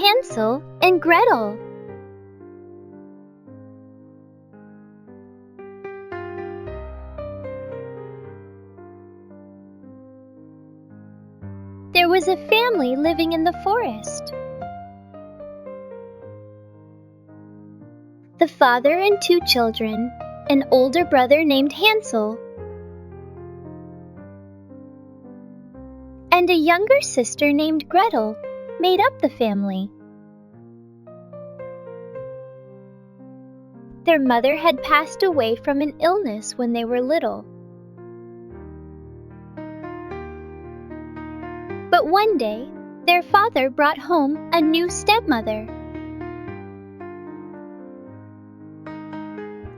Hansel and Gretel. There was a family living in the forest. The father and 2 children, an older brother named Hansel, and a younger sister named Gretel made up the family. Their mother had passed away from an illness when they were little. But one day, their father brought home a new stepmother.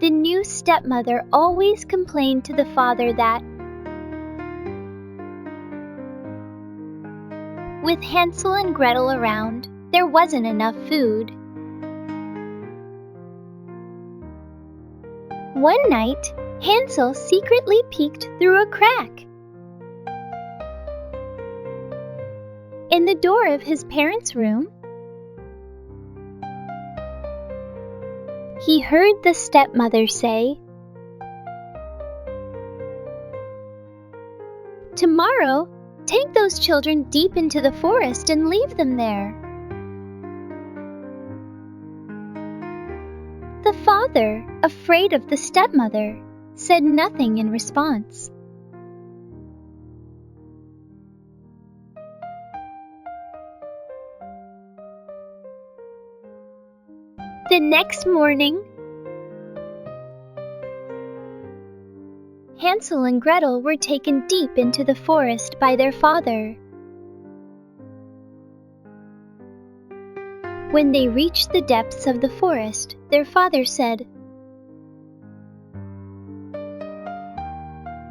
The new stepmother always complained to the father that, with Hansel and Gretel around, there wasn't enough food. One night, Hansel secretly peeked through a crack in the door of his parents' room. He heard the stepmother say, "Tomorrow, take those children deep into the forest and leave them there." The father, afraid of the stepmother, said nothing in response. The next morning, Hansel and Gretel were taken deep into the forest by their father. When they reached the depths of the forest, their father said,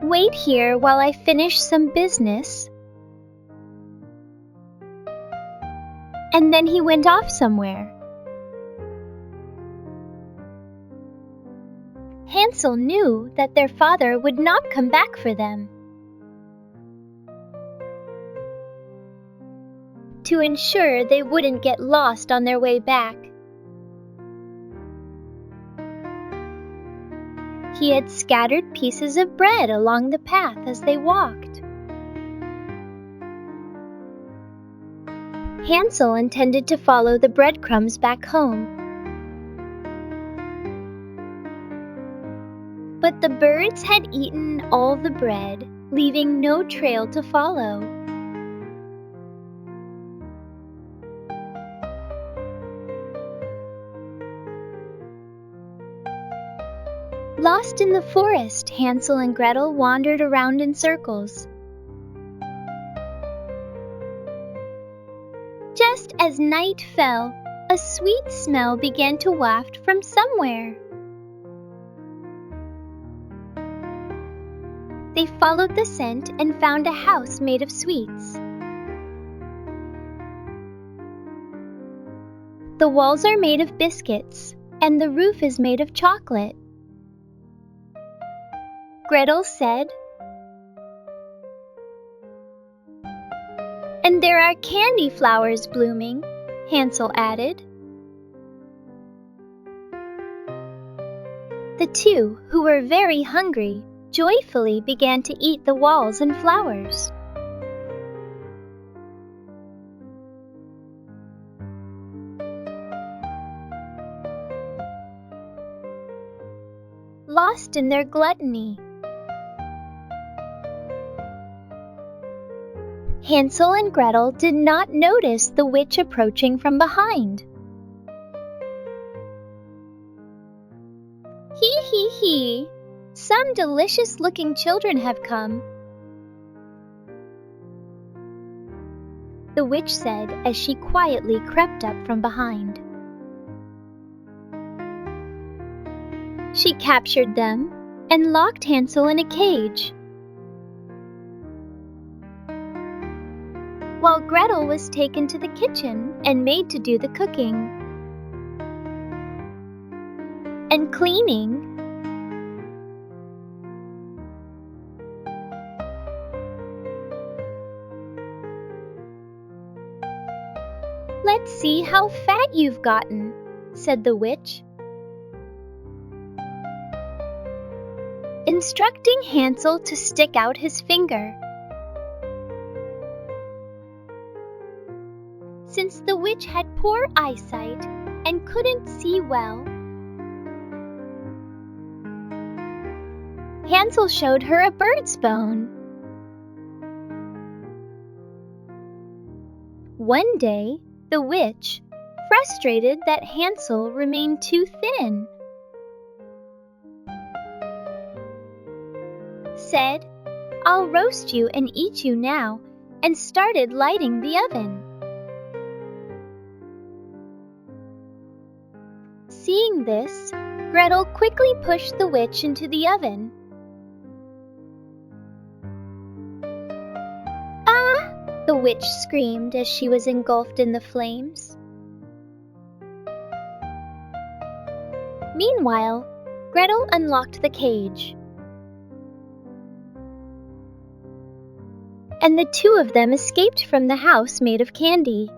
"Wait here while I finish some business." And then he went off somewhere. Hansel knew that their father would not come back for them. To ensure they wouldn't get lost on their way back, he had scattered pieces of bread along the path as they walked. Hansel intended to follow the breadcrumbs back home. But the birds had eaten all the bread, leaving no trail to follow. Lost in the forest, Hansel and Gretel wandered around in circles. Just as night fell, a sweet smell began to waft from somewhere. They followed the scent and found a house made of sweets. The walls are made of biscuits, and the roof is made of chocolate. Gretel said, "And there are candy flowers blooming," Hansel added. The 2, who were very hungry, joyfully began to eat the walls and flowers. Lost in their gluttony, Hansel and Gretel did not notice the witch approaching from behind. "Hee hee hee! Some delicious-looking children have come," the witch said as she quietly crept up from behind. She captured them and locked Hansel in a cage, while Gretel was taken to the kitchen and made to do the cooking and cleaning. "Let's see how fat you've gotten," said the witch, instructing Hansel to stick out his finger. Since the witch had poor eyesight and couldn't see well, Hansel showed her a bird's bone. One day, the witch, frustrated that Hansel remained too thin, said, "I'll roast you and eat you now," and started lighting the oven. Seeing this, Gretel quickly pushed the witch into the oven. "Ah!" the witch screamed as she was engulfed in the flames. Meanwhile, Gretel unlocked the cage, and the two of them escaped from the house made of candy.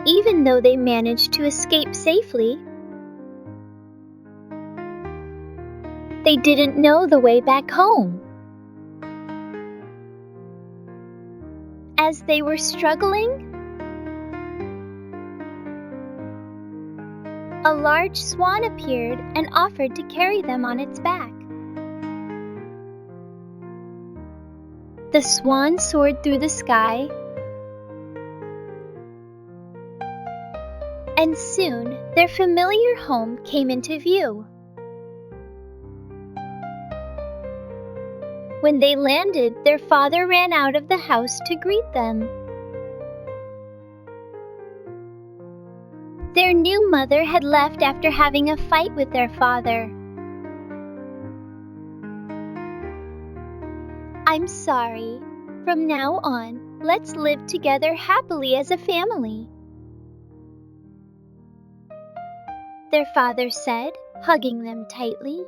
Even though they managed to escape safely, they didn't know the way back home. As they were struggling, a large swan appeared and offered to carry them on its back. The swan soared through the sky, and soon their familiar home came into view. When they landed, their father ran out of the house to greet them. Their new mother had left after having a fight with their father. "I'm sorry. From now on, let's live together happily as a family," their father said, hugging them tightly.